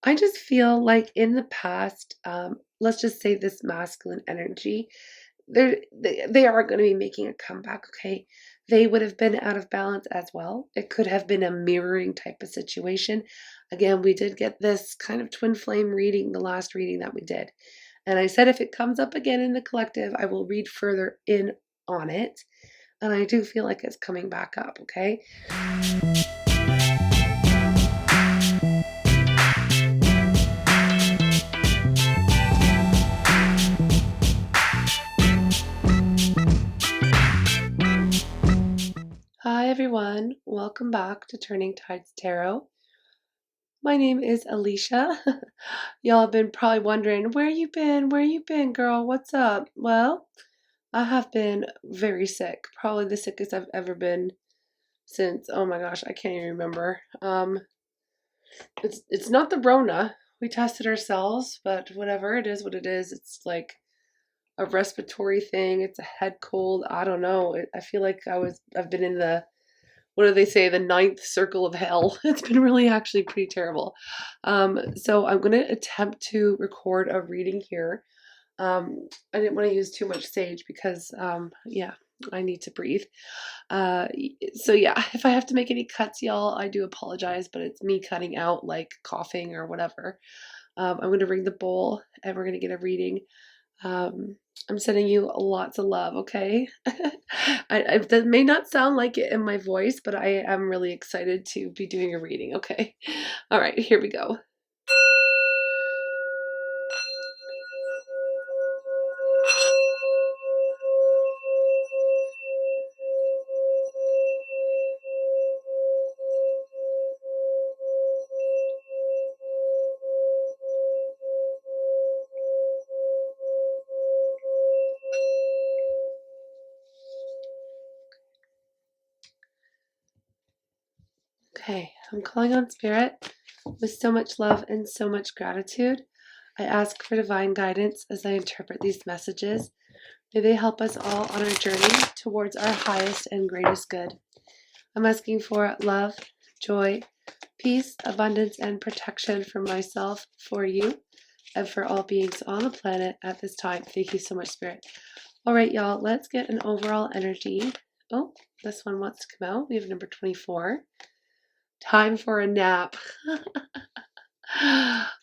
I just feel like in the past, let's just say this masculine energy, they are going to be making a comeback, okay? They would have been out of balance as well. It could have been a mirroring type of situation. Again, we did get this kind of twin flame reading, the last reading that we did. And I said if it comes up again in the collective, I will read further in on it. And I do feel like it's coming back up, okay? Hi everyone, welcome back to Turning Tides Tarot. My name is Alishia. Y'all have been probably wondering, where you been? Where you been, girl? What's up? Well, I have been very sick. Probably the sickest I've ever been since, oh my gosh, I can't even remember. It's not the Rona. We tested ourselves, but whatever, it is what it is. It's like a respiratory thing. It's a head cold. I don't know. I feel like I've been in the, what do they say, the ninth circle of hell. It's been really actually pretty terrible. So I'm going to attempt to record a reading here. I didn't want to use too much sage because, yeah, I need to breathe. So yeah, if I have to make any cuts, y'all, I do apologize, but it's me cutting out like coughing or whatever. I'm going to ring the bowl and we're going to get a reading. I'm sending you lots of love, okay? That may not sound like it in my voice, but I am really excited to be doing a reading, okay? All right, here we go. Okay, I'm calling on Spirit with so much love and so much gratitude. I ask for divine guidance as I interpret these messages. May they help us all on our journey towards our highest and greatest good. I'm asking for love, joy, peace, abundance, and protection for myself, for you, and for all beings on the planet at this time. Thank you so much, Spirit. All right, y'all, let's get an overall energy. Oh, this one wants to come out. We have number 24. Time for a nap.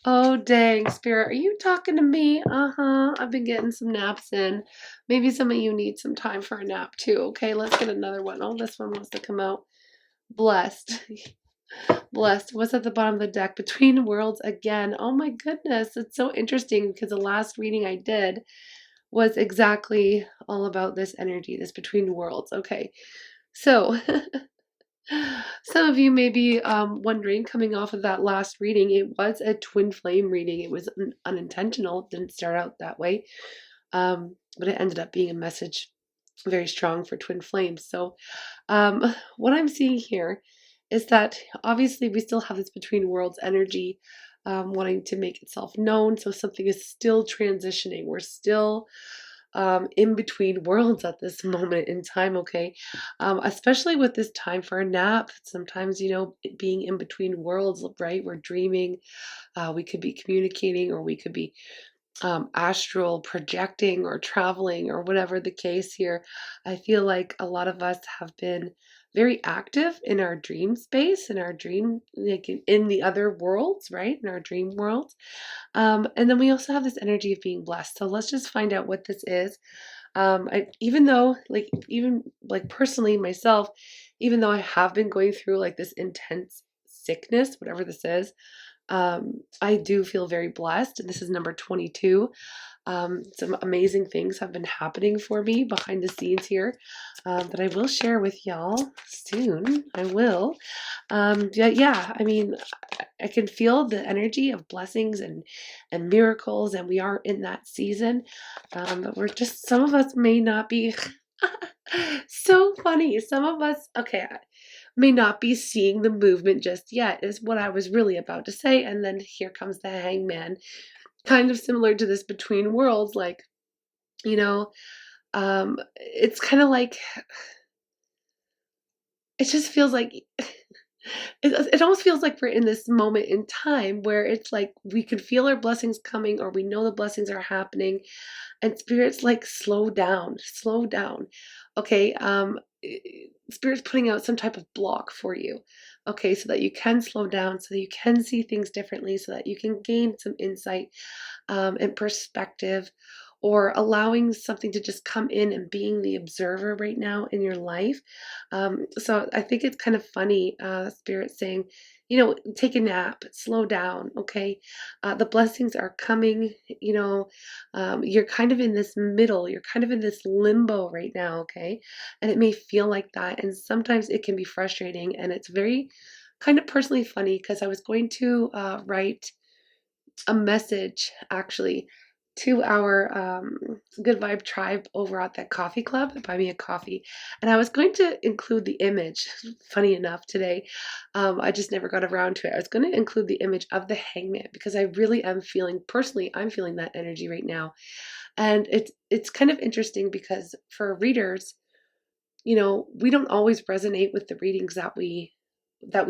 Oh, dang, Spirit. Are you talking to me? I've been getting some naps in. Maybe some of you need some time for a nap too. Okay, let's get another one. Oh, this one wants to come out. Blessed. Blessed. What's at the bottom of the deck? Between worlds again. Oh my goodness. It's so interesting because the last reading I did was exactly all about this energy, this between worlds. Okay, so some of you may be wondering, coming off of that last reading, it was a twin flame reading. It was unintentional. It didn't start out that way, but it ended up being a message very strong for twin flames. So what I'm seeing here is that obviously we still have this between worlds energy wanting to make itself known. So something is still transitioning. We're still in between worlds at this moment in time, okay? Especially with this time for a nap. Sometimes, you know, being in between worlds, right? We're dreaming, we could be communicating, or we could be astral projecting or traveling or whatever the case here. I feel like a lot of us have been very active in our dream space, in our dream, like in the other worlds, right? In our dream worlds. And then we also have this energy of being blessed. So let's just find out what this is. Even though, like, even like personally myself, even though I have been going through like this intense sickness, whatever this is, I do feel very blessed. And this is number 22. Some amazing things have been happening for me behind the scenes here that I will share with y'all soon. I will. Yeah, I mean, I can feel the energy of blessings and miracles, and we are in that season. But we're just, some of us may not be. So funny. Some of us, okay, may not be seeing the movement just yet, is what I was really about to say. And then here comes the Hangman, kind of similar to this between worlds, like, you know, it's kind of like, it just feels like it almost feels like we're in this moment in time where it's like we can feel our blessings coming, or we know the blessings are happening, and spirit's like, slow down, slow down. Okay, spirit's putting out some type of block for you. Okay, so that you can slow down, so that you can see things differently, so that you can gain some insight, and perspective, or allowing something to just come in and being the observer right now in your life. So I think it's kind of funny, Spirit saying, take a nap, slow down, okay? The blessings are coming, you're kind of in this middle, you're kind of in this limbo right now, okay? And it may feel like that. And sometimes it can be frustrating. And it's very kind of personally funny because I was going to write a message actually to our Good Vibe tribe over at that coffee club, Buy Me a Coffee. And I was going to include the image, funny enough, today. I just never got around to it. I was going to include the image of the Hangman because I really am feeling, personally, I'm feeling that energy right now. And it's kind of interesting because for readers, we don't always resonate with the readings that we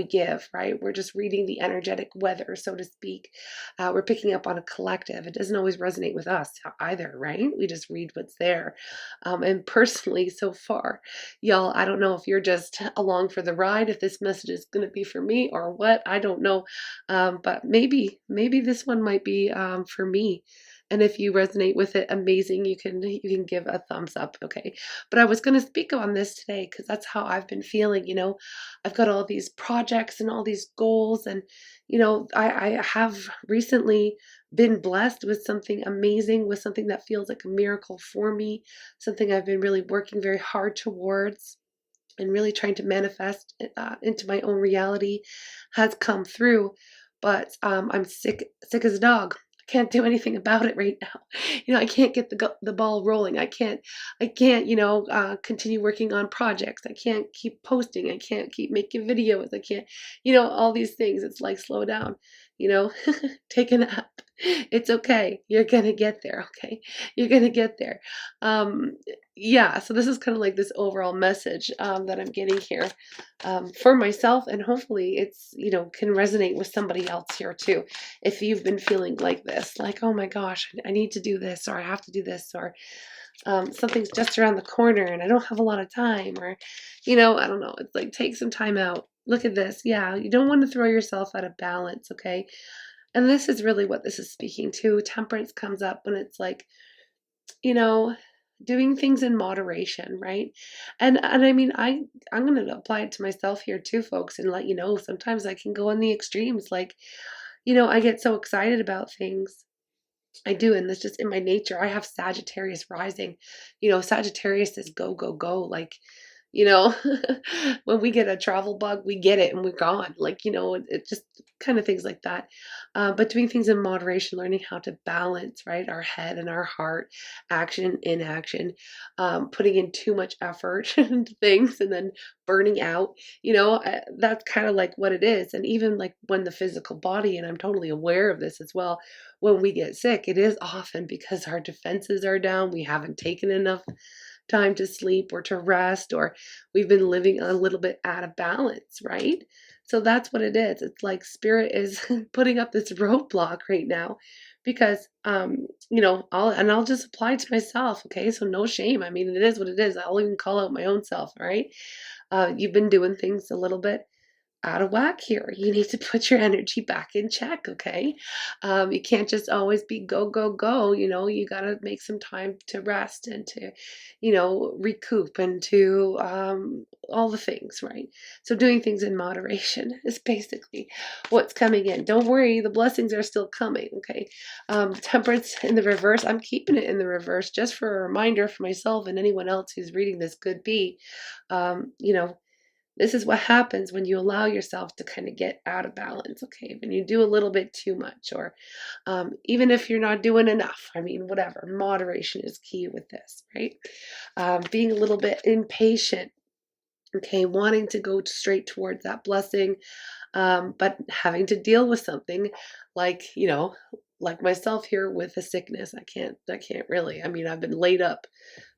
give, right? We're just reading the energetic weather, so to speak. We're picking up on a collective. It doesn't always resonate with us either, right? We just read what's there. And personally, so far, y'all, I don't know if you're just along for the ride, if this message is going to be for me or what. I don't know. But maybe this one might be for me. And if you resonate with it, amazing. You can give a thumbs up, okay? But I was going to speak on this today because that's how I've been feeling. I've got all these projects and all these goals, and I have recently been blessed with something amazing, with something that feels like a miracle for me, something I've been really working very hard towards and really trying to manifest into my own reality has come through. But I'm sick as a dog. I can't do anything about it right now. I can't get the ball rolling. I can't continue working on projects. I can't keep posting. I can't keep making videos. I can't, all these things. It's like, slow down, take a nap. It's okay. You're gonna get there. Okay, you're gonna get there. Um, yeah. So this is kind of like this overall message that I'm getting here for myself, and hopefully it's can resonate with somebody else here too. If you've been feeling like this, like, oh my gosh, I need to do this, or I have to do this, or something's just around the corner and I don't have a lot of time, or I don't know. It's like, take some time out. Look at this. Yeah, you don't want to throw yourself out of balance, okay? And this is really what this is speaking to. Temperance comes up when it's like, you know, doing things in moderation, right? And I mean, I'm going to apply it to myself here too, folks, and let you know sometimes I can go on the extremes. Like, I get so excited about things. I do, and that's just in my nature. I have Sagittarius rising. Sagittarius is go, go, go. Like, you know, when we get a travel bug, we get it and we're gone. Like, it just kind of things like that. But doing things in moderation, learning how to balance, right? Our head and our heart, action, inaction, putting in too much effort into things and then burning out, that's kind of like what it is. And even like when the physical body, and I'm totally aware of this as well, when we get sick, it is often because our defenses are down. We haven't taken enough time to sleep or to rest, or we've been living a little bit out of balance, right? So that's what it is. It's like spirit is putting up this roadblock right now because I'll just apply it to myself, okay? So no shame. I mean, it is what it is. I'll even call out my own self, all right? You've been doing things a little bit out of whack here. You need to put your energy back in check, okay? You can't just always be go, go, go. You got to make some time to rest and to, recoup and to all the things, right? So doing things in moderation is basically what's coming in. Don't worry, the blessings are still coming, okay? Temperance in the reverse, I'm keeping it in the reverse just for a reminder for myself and anyone else who's reading this could be, this is what happens when you allow yourself to kind of get out of balance, okay? When you do a little bit too much, or even if you're not doing enough, I mean, whatever, moderation is key with this, right? Being a little bit impatient, okay? Wanting to go straight towards that blessing, but having to deal with something like, like myself here with a sickness. I can't really, I mean, I've been laid up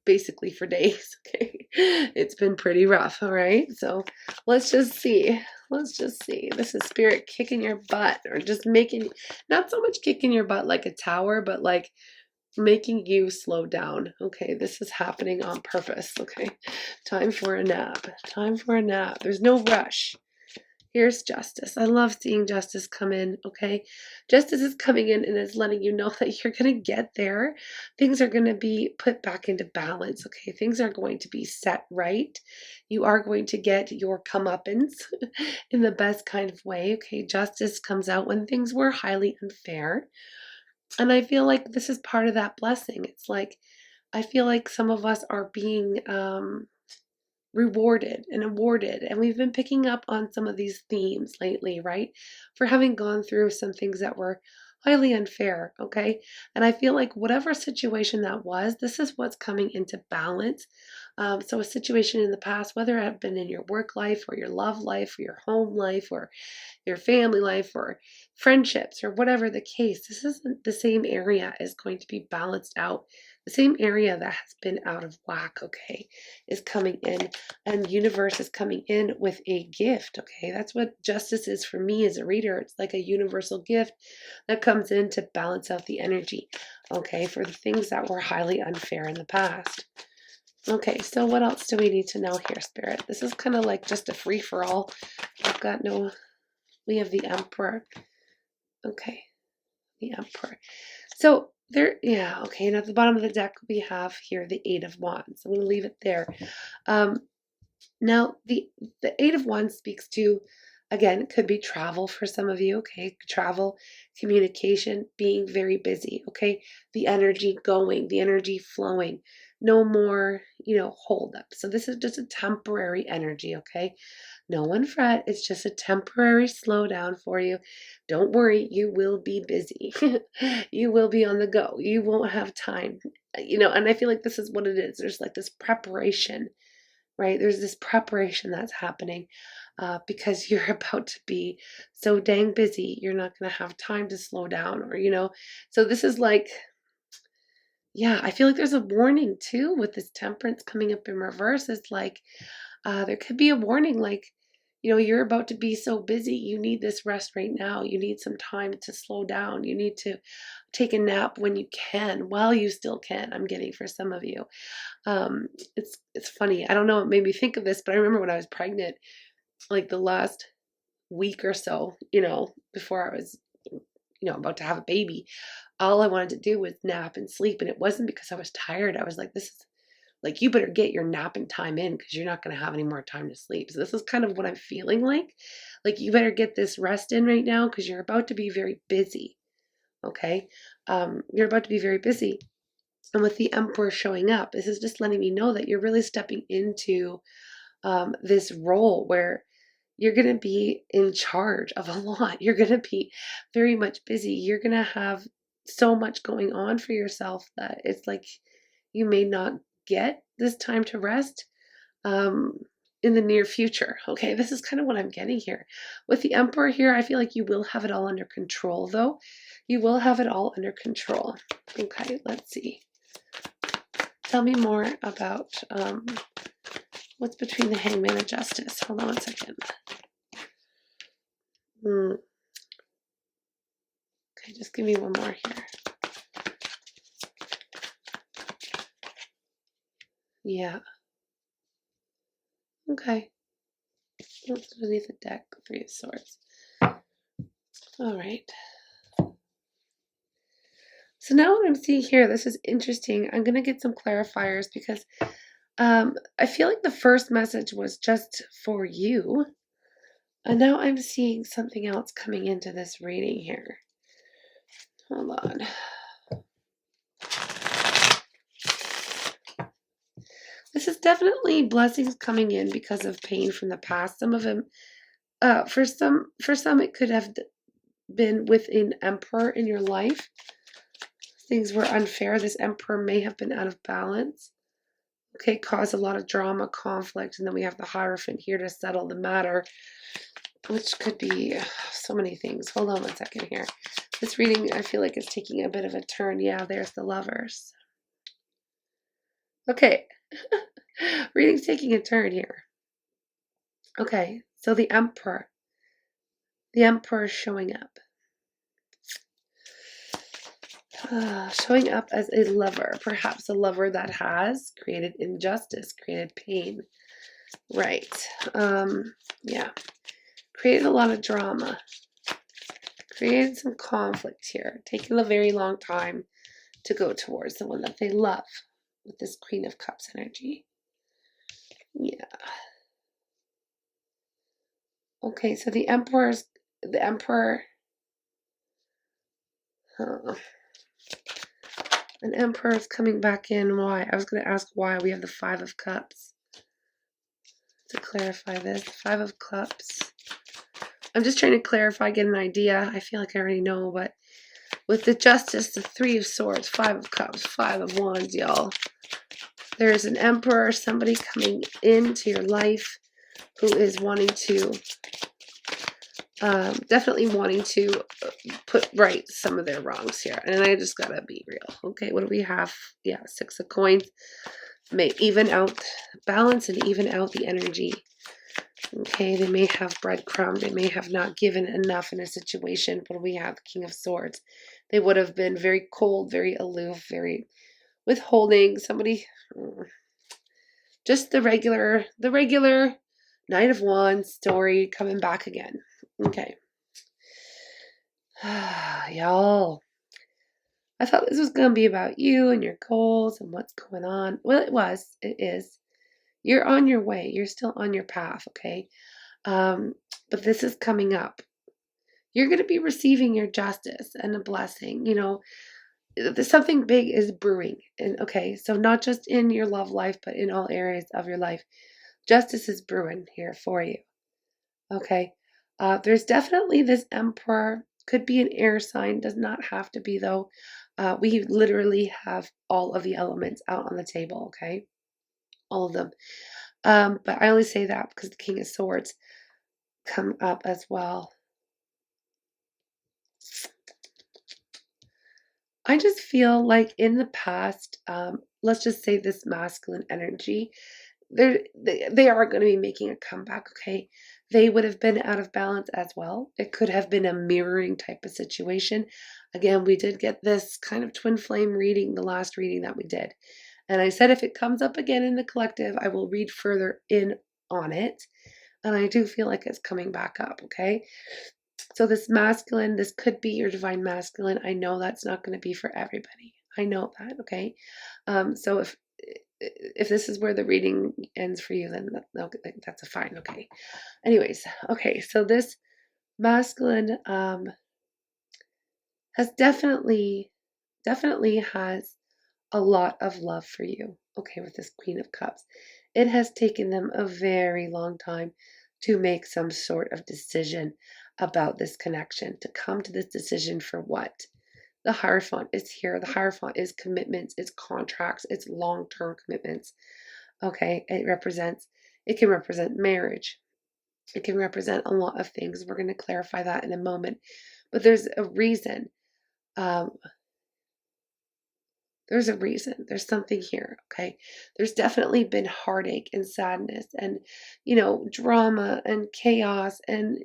basically for days. Okay. It's been pretty rough. All right. So let's just see. Let's just see. This is spirit kicking your butt, or just making, not so much kicking your butt like a tower, but like making you slow down. Okay, this is happening on purpose. Okay, time for a nap. Time for a nap. There's no rush. Here's justice. I love seeing justice come in, okay? Justice is coming in and is letting you know that you're going to get there. Things are going to be put back into balance, okay? Things are going to be set right. You are going to get your comeuppance in the best kind of way, okay? Justice comes out when things were highly unfair. And I feel like this is part of that blessing. It's like, I feel like some of us are being rewarded and awarded. And we've been picking up on some of these themes lately, right? For having gone through some things that were highly unfair, okay? And I feel like whatever situation that was, this is what's coming into balance. So a situation in the past, whether it had been in your work life or your love life or your home life or your family life or friendships or whatever the case, this isn't the same area is going to be balanced out. The same area that has been out of whack, okay, is coming in, and universe is coming in with a gift, okay? That's what justice is for me as a reader. It's like a universal gift that comes in to balance out the energy, okay, for the things that were highly unfair in the past. Okay, so what else do we need to know here, Spirit? This is kind of like just a free-for-all. I've got no... We have the Emperor. Okay, the Emperor. So there, yeah, okay, and at the bottom of the deck we have here the Eight of Wands. I'm going to leave it there. Now, the Eight of Wands speaks to, again, it could be travel for some of you, okay? Travel, communication, being very busy, okay? The energy going, the energy flowing. No more, hold up. So this is just a temporary energy, okay? No one fret. It's just a temporary slowdown for you. Don't worry. You will be busy. You will be on the go. You won't have time, and I feel like this is what it is. There's like this preparation, right? There's this preparation that's happening because you're about to be so dang busy. You're not going to have time to slow down so this is like, yeah, I feel like there's a warning too with this Temperance coming up in reverse. It's like there could be a warning like, you're about to be so busy. You need this rest right now. You need some time to slow down. You need to take a nap when you can, while you still can. I'm getting for some of you. It's funny. I don't know. It made me think of this, but I remember when I was pregnant, like the last week or so, before I was, about to have a baby, all I wanted to do was nap and sleep. And it wasn't because I was tired. I was like, this is like, you better get your napping time in because you're not going to have any more time to sleep. So this is kind of what I'm feeling like. Like, you better get this rest in right now because you're about to be very busy. Okay. You're about to be very busy. And with the Emperor showing up, this is just letting me know that you're really stepping into this role where you're going to be in charge of a lot. You're going to be very much busy. You're going to have so much going on for yourself that it's like you may not get this time to rest in the near future. Okay, this is kind of what I'm getting here. With the Emperor here, I feel like you will have it all under control, though. You will have it all under control. Okay, let's see. Tell me more about what's between the Hangman and Justice. Hold on one second. Okay, just give me one more here. Yeah. Okay. What's underneath the deck? Three of Swords. All right. So now what I'm seeing here, this is interesting. I'm going to get some clarifiers because I feel like the first message was just for you. And now I'm seeing something else coming into this reading here. Hold on. This is definitely blessings coming in because of pain from the past. Some of them, for some, it could have been with an Emperor in your life. Things were unfair. This Emperor may have been out of balance. Okay, cause a lot of drama, conflict, and then we have the Hierophant here to settle the matter, which could be so many things. Hold on one second here. This reading, I feel like, is taking a bit of a turn. Yeah, there's the Lovers. Okay, reading's taking a turn here. Okay, so the Emperor. The Emperor showing up. Showing up as a lover, perhaps a lover that has created injustice, created pain. Right. Yeah. Created a lot of drama. Created some conflict here. Taking a very long time to go towards the one that they love with this Queen of Cups energy. Yeah. Okay, so the Emperor. An Emperor is coming back in. Why? I was going to ask why. We have the Five of Cups. To clarify this, Five of Cups. I'm just trying to clarify, get an idea. I feel like I already know, but with the Justice, the Three of Swords, Five of Cups, Five of Wands, y'all. There's an Emperor, somebody coming into your life who is wanting to, definitely wanting to put right some of their wrongs here. And I just gotta be real. Okay, what do we have? Yeah, Six of Coins. May even out, balance and even out the energy. Okay, they may have breadcrumbed. They may have not given enough in a situation. But we have the King of Swords. They would have been very cold, very aloof, very withholding. Somebody, just the regular Knight of Wands story coming back again. Okay. Y'all, I thought this was going to be about you and your goals and what's going on. Well, it is. You're on your way. You're still on your path, okay? But this is coming up. You're going to be receiving your justice and a blessing. You know, something big is brewing. And okay, so not just in your love life, but in all areas of your life. Justice is brewing here for you. Okay. There's definitely this Emperor. Could be an air sign. Does not have to be, though. We literally have all of the elements out on the table, okay? All of them. But I only say that because the King of Swords come up as well. I just feel like in the past, let's just say this masculine energy, they are going to be making a comeback, okay? They would have been out of balance as well. It could have been a mirroring type of situation. Again, we did get this kind of twin flame reading, the last reading that we did. And I said if it comes up again in the collective, I will read further in on it. And I do feel like it's coming back up, okay? So this masculine, this could be your divine masculine. I know that's not going to be for everybody. I know that, okay? So if this is where the reading ends for you, then that's a fine, okay? Anyways, okay, so this masculine has definitely has a lot of love for you, okay, with this Queen of Cups. It has taken them a very long time to make some sort of decision about this connection, to come to this decision for what? The Hierophant is here. The Hierophant is commitments, it's contracts, it's long-term commitments. Okay, it can represent marriage. It can represent a lot of things. We're going to clarify that in a moment. But there's a reason. There's a reason. There's something here, okay? There's definitely been heartache and sadness and, drama and chaos and,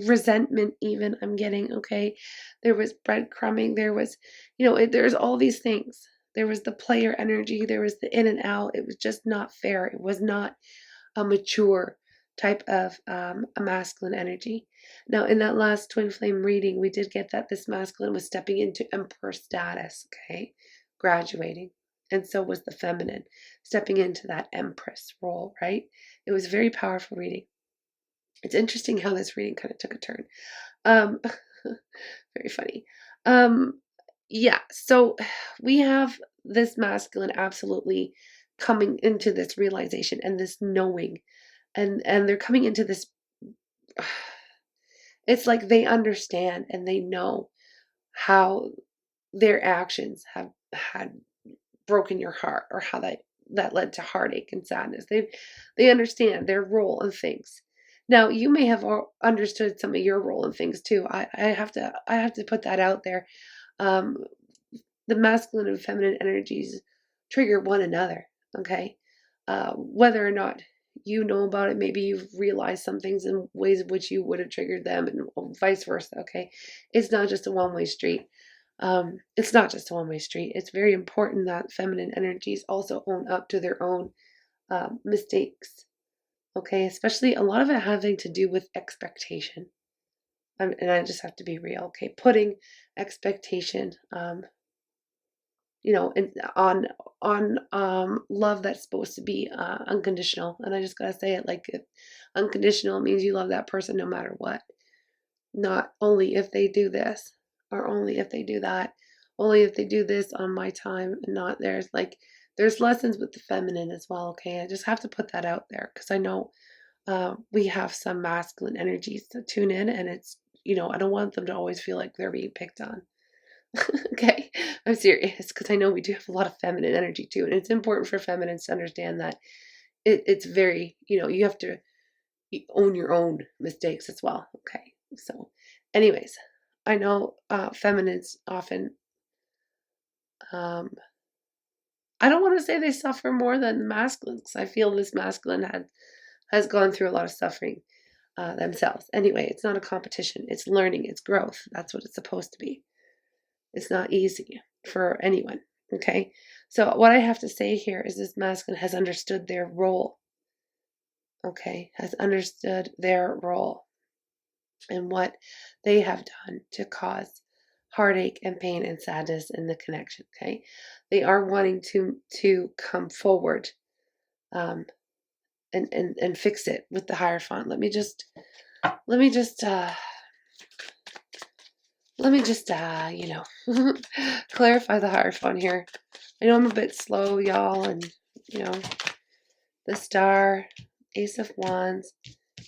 resentment even I'm getting, okay? There was breadcrumbing. There was, there's all these things. There was the player energy. There was the in and out. It was just not fair. It was not a mature type of a masculine energy. Now, in that last twin flame reading, we did get that this masculine was stepping into emperor status, okay, graduating. And so was the feminine, stepping into that empress role, right? It was a very powerful reading. It's interesting how this reading kind of took a turn. Very funny. Yeah, so we have this masculine absolutely coming into this realization and this knowing, and they're coming into this. It's like they understand and they know how their actions have had broken your heart, or how that led to heartache and sadness. They understand their role in things. Now, you may have understood some of your role in things too. I have to put that out there. The masculine and feminine energies trigger one another. Okay, whether or not you know about it. Maybe you've realized some things in ways in which you would have triggered them, and vice versa. Okay, it's not just a one-way street. It's not just a one-way street. It's very important that feminine energies also own up to their own mistakes. Okay, especially a lot of it having to do with expectation. And I just have to be real. Okay, putting expectation, and on love that's supposed to be unconditional. And I just gotta say it like unconditional means you love that person no matter what. Not only if they do this or only if they do that, only if they do this on my time and not theirs. Like there's lessons with the feminine as well. Okay, I just have to put that out there because I know we have some masculine energies to tune in, and it's I don't want them to always feel like they're being picked on. Okay, I'm serious because I know we do have a lot of feminine energy too, and it's important for feminines to understand that it's very you have to own your own mistakes as well. Okay, so anyways, I know feminines often I don't want to say they suffer more than the masculine because I feel this masculine has gone through a lot of suffering themselves. Anyway, it's not a competition. It's learning. It's growth. That's what it's supposed to be. It's not easy for anyone. Okay. So what I have to say here is this masculine has understood their role. Okay. Has understood their role and what they have done to cause heartache and pain and sadness in the connection. Okay. They are wanting to come forward and fix it with the Hierophant. Let me just clarify the Hierophant here. I know I'm a bit slow, y'all, and the Star, Ace of Wands,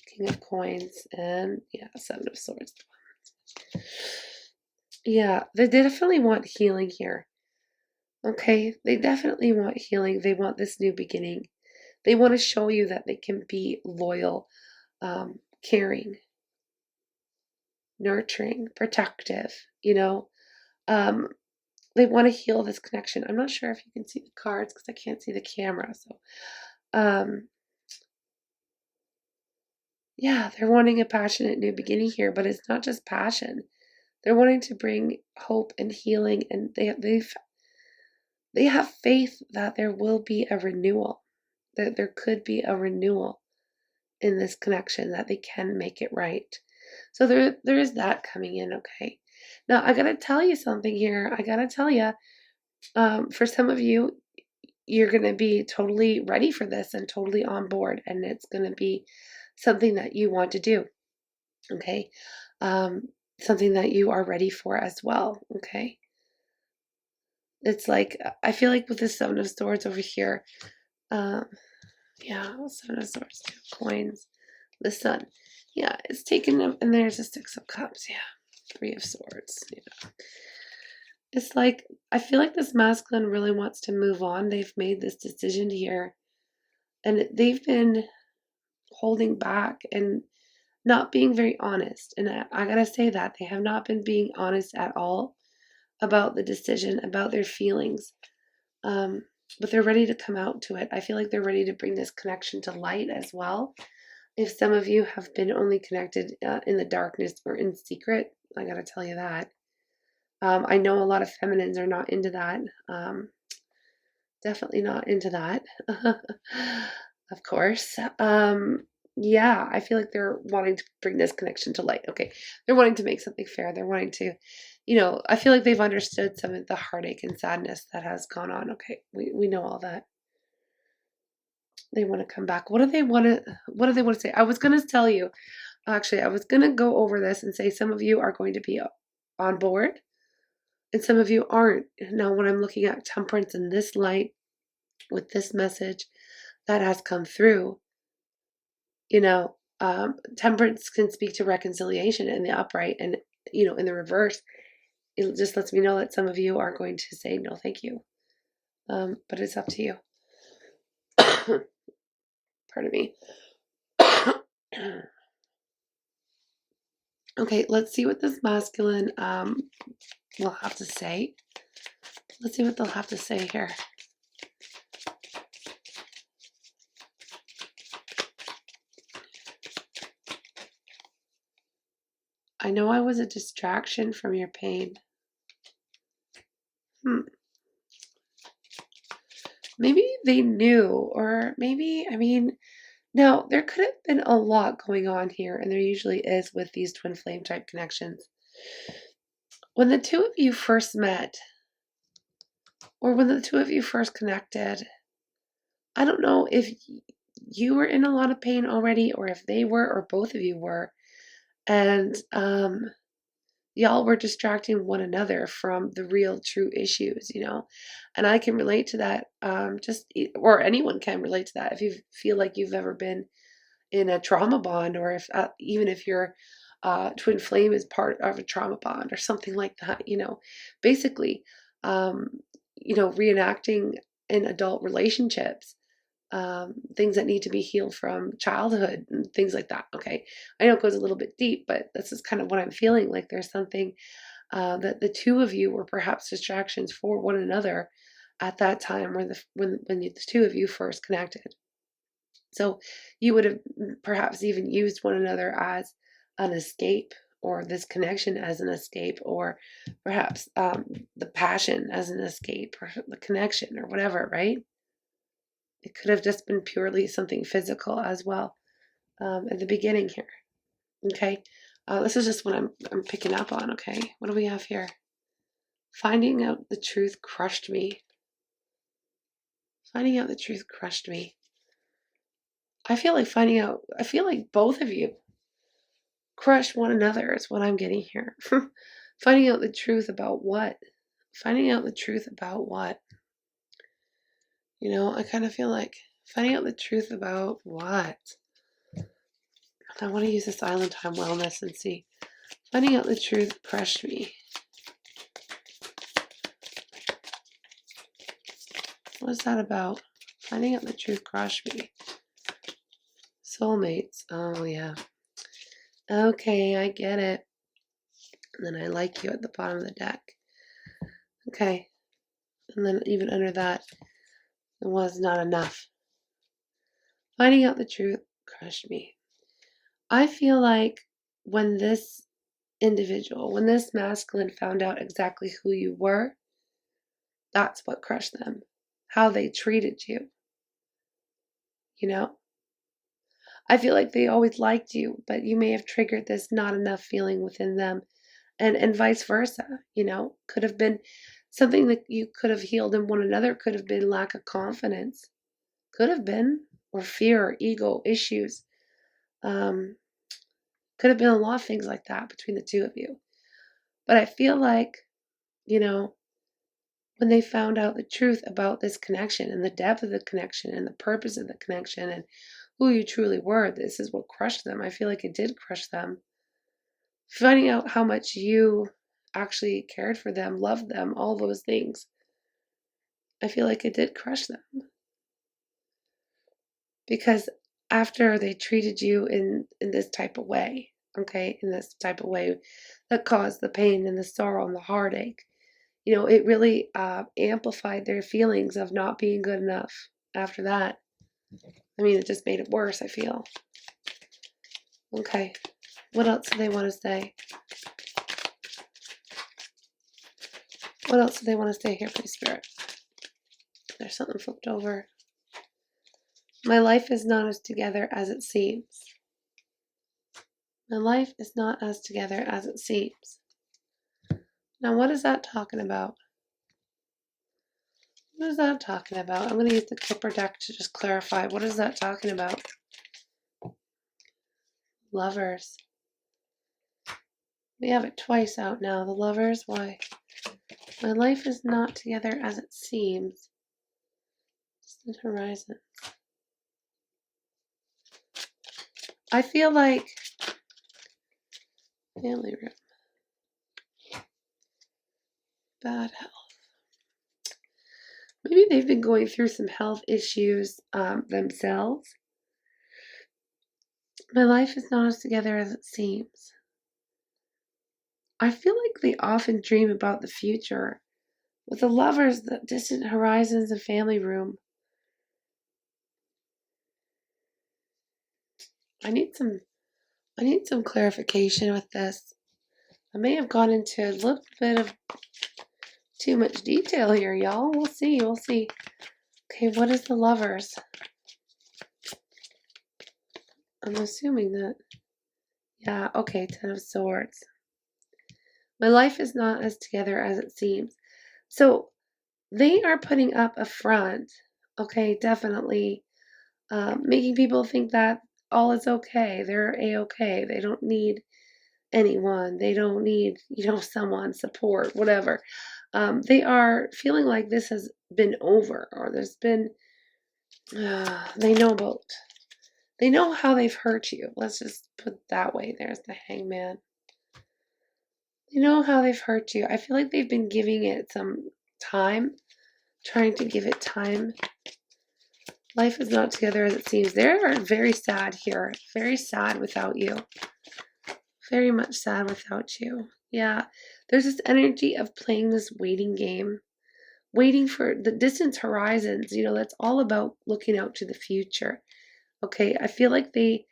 King of Coins, and Seven of Swords. Yeah, they definitely want healing here. Okay, they definitely want healing. They want this new beginning. They want to show you that they can be loyal, caring, nurturing, protective, they want to heal this connection. I'm not sure if you can see the cards because I can't see the camera. So, they're wanting a passionate new beginning here, but it's not just passion. They're wanting to bring hope and healing, and they have faith that there will be a renewal, that there could be a renewal in this connection, that they can make it right. So there is that coming in. Okay. Now I gotta tell you something here. I gotta tell you, for some of you, you're gonna be totally ready for this and totally on board, and it's gonna be something that you want to do. Okay. Something that you are ready for as well. Okay. It's like I feel like with the Seven of Swords over here, Seven of Swords, Two of Coins, the Sun. Yeah, it's taken them, and there's a Six of Cups. Yeah, Three of Swords. Yeah. It's like, I feel like this masculine really wants to move on. They've made this decision here, and they've been holding back and not being very honest. And I gotta say that they have not been being honest at all about the decision, about their feelings. But they're ready to come out to it. I feel like they're ready to bring this connection to light as well. If some of you have been only connected in the darkness or in secret, I gotta tell you that. I know a lot of feminines are not into that. Definitely not into that. Of course. I feel like they're wanting to bring this connection to light. Okay. They're wanting to make something fair. They're wanting to, I feel like they've understood some of the heartache and sadness that has gone on. Okay. We know all that. They want to come back. What do they want to say? I was going to tell you, actually, I was going to go over this and say some of you are going to be on board and some of you aren't. Now, when I'm looking at Temperance in this light with this message that has come through, Temperance can speak to reconciliation in the upright, and, in the reverse, it just lets me know that some of you are going to say, no, thank you. But it's up to you. Pardon me. Okay, let's see what this masculine will have to say. Let's see what they'll have to say here. I know I was a distraction from your pain. Maybe they knew, or maybe, now there could have been a lot going on here, and there usually is with these twin flame type connections. When the two of you first met, or when the two of you first connected, I don't know if you were in a lot of pain already, or if they were, or both of you were, and y'all were distracting one another from the real true issues, and I can relate to that. Or anyone can relate to that if you feel like you've ever been in a trauma bond, or if even if your twin flame is part of a trauma bond or something like that. Basically, reenacting in adult relationships, things that need to be healed from childhood and things like that. Okay, I know it goes a little bit deep, but this is kind of what I'm feeling. Like there's something that the two of you were perhaps distractions for one another at that time, when the two of you first connected. So you would have perhaps even used one another as an escape, or this connection as an escape, or perhaps the passion as an escape, or the connection, or whatever, right? It could have just been purely something physical as well, at the beginning here. Okay, this is just what I'm picking up on. Okay, what do we have here? Finding out the truth crushed me. Finding out the truth crushed me. I feel like both of you crush one another is what I'm getting here. Finding out the truth about what? Finding out the truth about what? I kind of feel like finding out the truth about what? I want to use this island time wellness and see. Finding out the truth crushed me. What is that about? Finding out the truth crushed me. Soulmates. Oh, yeah. Okay, I get it. And then I like you at the bottom of the deck. Okay. And then even under that, it was not enough. Finding out the truth crushed me. I feel like when this masculine found out exactly who you were, that's what crushed them. How they treated you. I feel like they always liked you, but you may have triggered this not enough feeling within them, and vice versa. Could have been something that you could have healed in one another, could have been lack of confidence, could have been, or fear, or ego issues. Could have been a lot of things like that between the two of you. But I feel like, when they found out the truth about this connection, and the depth of the connection, and the purpose of the connection, and who you truly were, this is what crushed them. I feel like it did crush them. Finding out how much you actually cared for them, loved them, all those things. I feel like it did crush them. Because after they treated you in this type of way, okay, in this type of way that caused the pain and the sorrow and the heartache, it really amplified their feelings of not being good enough after that. It just made it worse, I feel. Okay, what else do they want to say? What else do they want to say here, please, Spirit? There's something flipped over. My life is not as together as it seems. My life is not as together as it seems. Now, what is that talking about? What is that talking about? I'm going to use the Clipper deck to just clarify. What is that talking about? Lovers. We have it twice out now. The Lovers. Why? My life is not together as it seems. Distant horizon. I feel like family room. Bad health. Maybe they've been going through some health issues themselves. My life is not as together as it seems. I feel like they often dream about the future. With the Lovers, the distant horizons and family room. I need some clarification with this. I may have gone into a little bit of too much detail here, y'all. We'll see. We'll see. Okay, what is the Lovers? I'm assuming that. Yeah, okay, Ten of Swords. My life is not as together as it seems. So they are putting up a front. Okay, definitely. Making people think that all is okay. They're a-okay. They don't need anyone. They don't need, someone, support, whatever. They are feeling like this has been over, or there's been, they know how they've hurt you. Let's just put it that way. There's the Hangman. They know how they've hurt you. I feel like they've been giving it some time, trying to give it time. Life is not together as it seems. They are very sad here. Very sad without you. Very much sad without you. Yeah. There's this energy of playing this waiting game. Waiting for the distant horizons. That's all about looking out to the future. Okay. I feel like they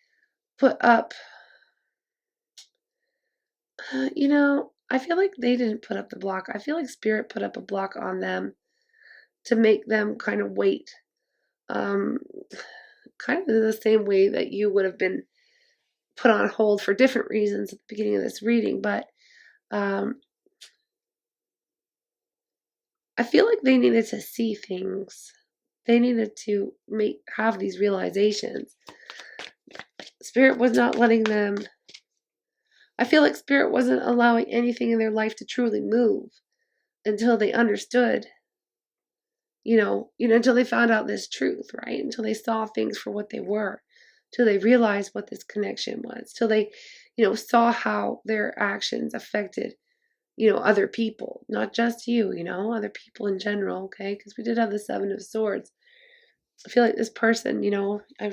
put up, I feel like they didn't put up the block. I feel like Spirit put up a block on them to make them kind of wait. Kind of in the same way that you would have been put on hold for different reasons at the beginning of this reading, but I feel like they needed to see things. They needed to have these realizations. Spirit was not letting them. I feel like Spirit wasn't allowing anything in their life to truly move until they understood. Until they found out this truth, right? Until they saw things for what they were, till they realized what this connection was, till they, saw how their actions affected, other people, not just you, other people in general, okay? Because we did have the Seven of Swords. I feel like this person, I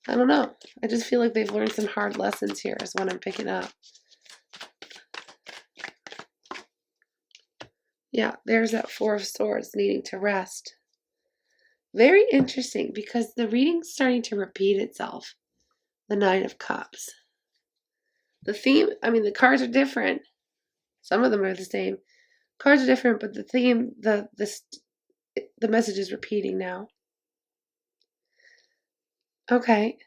don't know. I just feel like they've learned some hard lessons here is what I'm picking up. Yeah, there's that Four of Swords needing to rest. Very interesting because the reading's starting to repeat itself. The Nine of Cups. The theme, the cards are different. Some of them are the same. Cards are different, but the theme, the message is repeating now. Okay.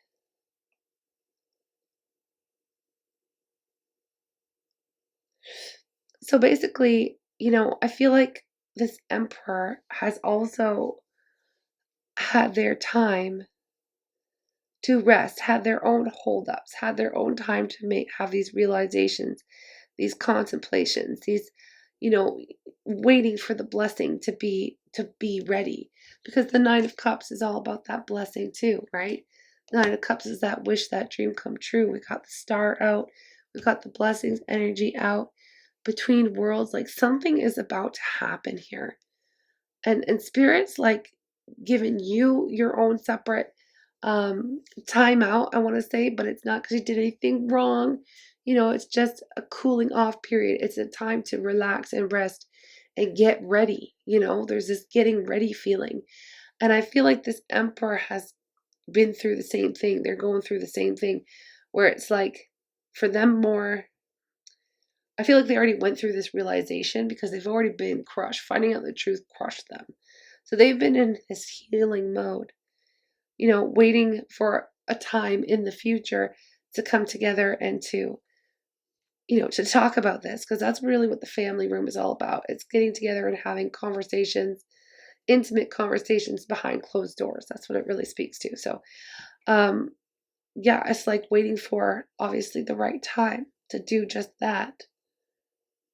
So basically, I feel like this Emperor has also had their time to rest, had their own holdups, had their own time to have these realizations, these contemplations, these, waiting for the blessing to be ready. Because the Nine of Cups is all about that blessing too, right? The Nine of Cups is that wish, that dream come true. We got the star out, we got the blessings energy out. Between worlds, like something is about to happen here. And Spirit's like giving you your own separate time out, I want to say, but it's not because you did anything wrong. It's just a cooling off period. It's a time to relax and rest and get ready. There's this getting ready feeling. And I feel like this Emperor has been through the same thing. They're going through the same thing where it's like for them more, I feel like they already went through this realization because they've already been crushed. Finding out the truth crushed them. So they've been in this healing mode, waiting for a time in the future to come together and to talk about this, because that's really what the family room is all about. It's getting together and having conversations, intimate conversations behind closed doors. That's what it really speaks to. So, yeah, it's like waiting for obviously the right time to do just that.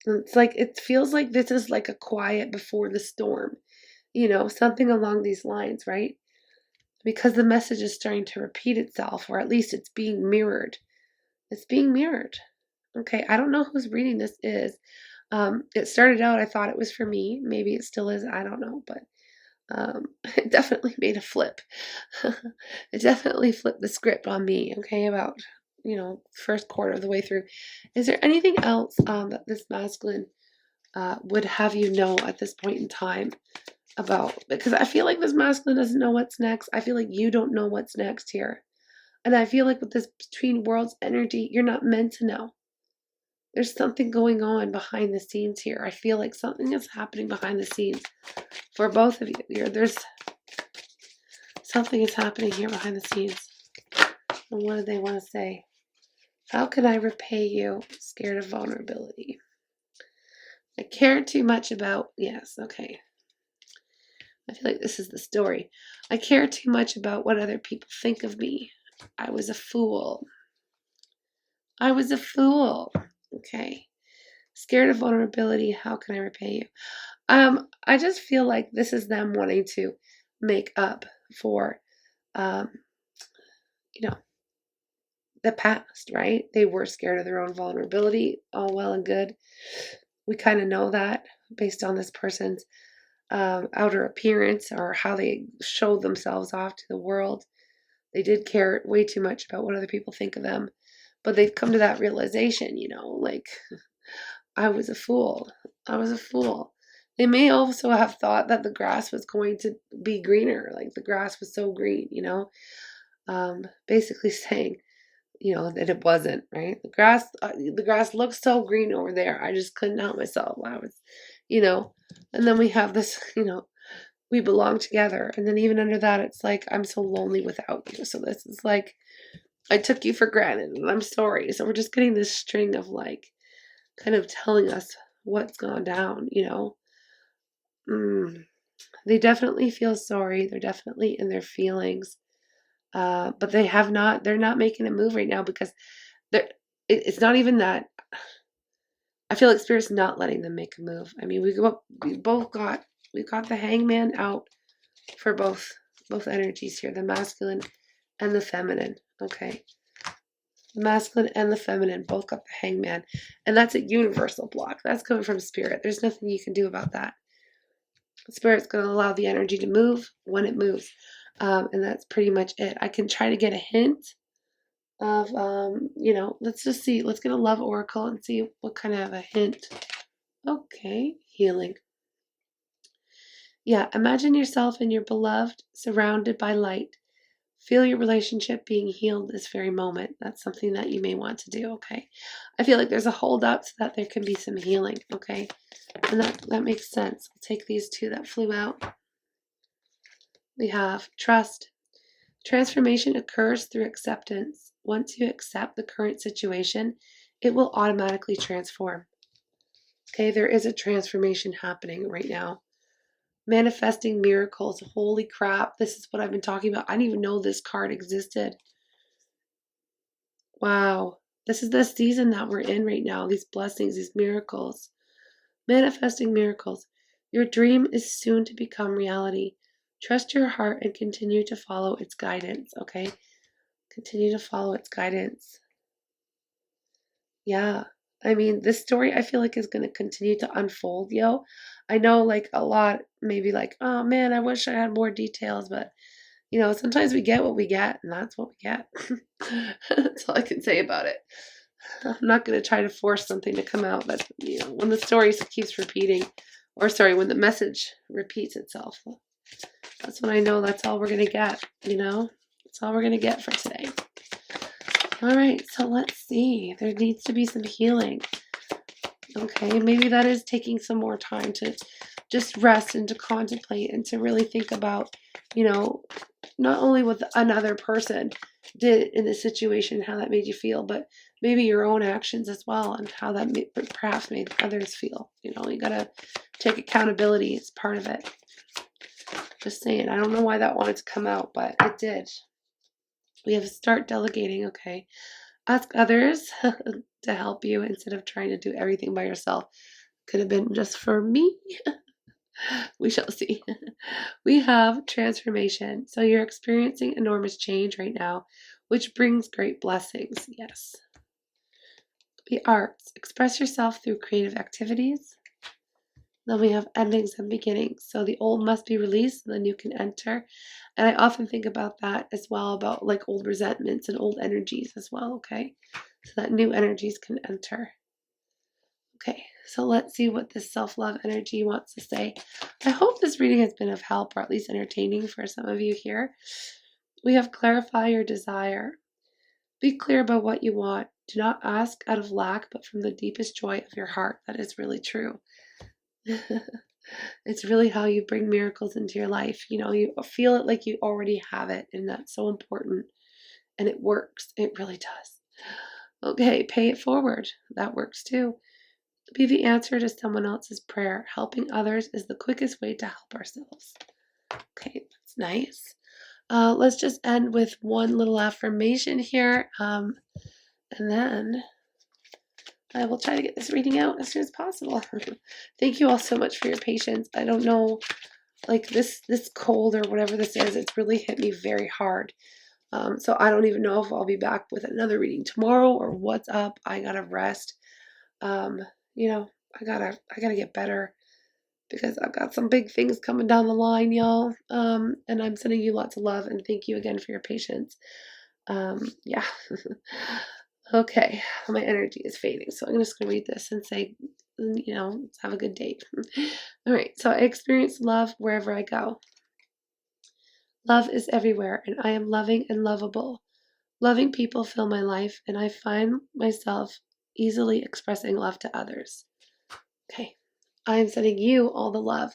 It's like, it feels like this is like a quiet before the storm, something along these lines, right? Because the message is starting to repeat itself, or at least it's being mirrored. It's being mirrored. Okay, I don't know whose reading this is. It started out, I thought it was for me. Maybe it still is. I don't know, but it definitely made a flip. It definitely flipped the script on me, okay, about, first quarter of the way through. Is there anything else that this masculine would have you know at this point in time about? Because I feel like this masculine doesn't know what's next. I feel like you don't know what's next here. And I feel like with this between worlds energy, you're not meant to know. There's something going on behind the scenes here. I feel like something is happening behind the scenes for both of you. There's something is happening here behind the scenes. And what do they want to say? How can I repay you? Scared of vulnerability. I care too much about, yes, okay. I feel like this is the story. I care too much about what other people think of me. I was a fool. I was a fool. Okay. Scared of vulnerability. How can I repay you? I just feel like this is them wanting to make up for, you know, the past, right? They were scared of their own vulnerability. All well and good. We kind of know that based on this person's outer appearance or how they show themselves off to the world. They did care way too much about what other people think of them, but they've come to that realization, like, I was a fool. I was a fool. They may also have thought that the grass was going to be greener, like the grass was so green, basically saying, that it wasn't, right? The grass looks so green over there. I just couldn't help myself. I was, and then we have this, we belong together. And then even under that, it's like, I'm so lonely without you. So this is like, I took you for granted and I'm sorry. So we're just getting this string of like, kind of telling us what's gone down, They definitely feel sorry. They're definitely in their feelings. But they're not making a move right now because it's not even that. I feel like Spirit's not letting them make a move. I mean, we've got the Hangman out for both energies here, the masculine and the feminine. Okay. The masculine and the feminine both got the Hangman. And that's a universal block. That's coming from Spirit. There's nothing you can do about that. Spirit's going to allow the energy to move when it moves. And that's pretty much it. I can try to get a hint of, let's just see. Let's get a love oracle and see what kind of a hint. Okay, healing. Yeah, imagine yourself and your beloved surrounded by light. Feel your relationship being healed this very moment. That's something that you may want to do, okay? I feel like there's a hold up so that there can be some healing, okay? And that makes sense. I'll take these two that flew out. We have trust. Transformation occurs through acceptance. Once you accept the current situation, it will automatically transform. Okay, there is a transformation happening right now. Manifesting miracles. Holy crap, this is what I've been talking about. I didn't even know this card existed. Wow, this is the season that we're in right now. These blessings, these miracles. Manifesting miracles. Your dream is soon to become reality. Trust your heart and continue to follow its guidance, okay? Continue to follow its guidance. Yeah. I mean, this story I feel like is going to continue to unfold, yo. I know like a lot, maybe like, oh man, I wish I had more details, but sometimes we get what we get, and that's what we get. That's all I can say about it. I'm not going to try to force something to come out that, when the story keeps repeating, when the message repeats itself. That's when I know that's all we're going to get, That's all we're going to get for today. All right, so let's see. There needs to be some healing. Okay, maybe that is taking some more time to just rest and to contemplate and to really think about, not only what another person did in this situation, how that made you feel, but maybe your own actions as well and how that perhaps made others feel. You got to take accountability as part of it. Just saying, I don't know why that wanted to come out, but it did. We have to start delegating, okay? Ask others to help you instead of trying to do everything by yourself. Could have been just for me. We shall see. We have transformation. So you're experiencing enormous change right now, which brings great blessings. Yes. The arts. Express yourself through creative activities. Then we have endings and beginnings. So the old must be released, and then you can enter. And I often think about that as well, about like old resentments and old energies as well, okay? So that new energies can enter. Okay, so let's see what this self-love energy wants to say. I hope this reading has been of help or at least entertaining for some of you here. We have clarify your desire. Be clear about what you want. Do not ask out of lack, but from the deepest joy of your heart. That is really true. It's really how you bring miracles into your life. You feel it like you already have it, and that's so important. And it works. It really does. Okay, pay it forward. That works too. Be the answer to someone else's prayer. Helping others is the quickest way to help ourselves. Okay, that's nice. Let's just end with one little affirmation here. And then I will try to get this reading out as soon as possible. Thank you all so much for your patience. I don't know, like this cold or whatever this is, it's really hit me very hard. So I don't even know if I'll be back with another reading tomorrow or what's up. I gotta rest. I gotta get better because I've got some big things coming down the line, y'all. And I'm sending you lots of love and thank you again for your patience. Yeah. Okay, my energy is fading, so I'm just gonna read this and say, have a good day. All right, so I experience love wherever I go. Love is everywhere, and I am loving and lovable. Loving people fill my life, and I find myself easily expressing love to others. Okay, I am sending you all the love,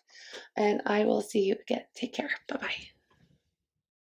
and I will see you again. Take care. Bye-bye.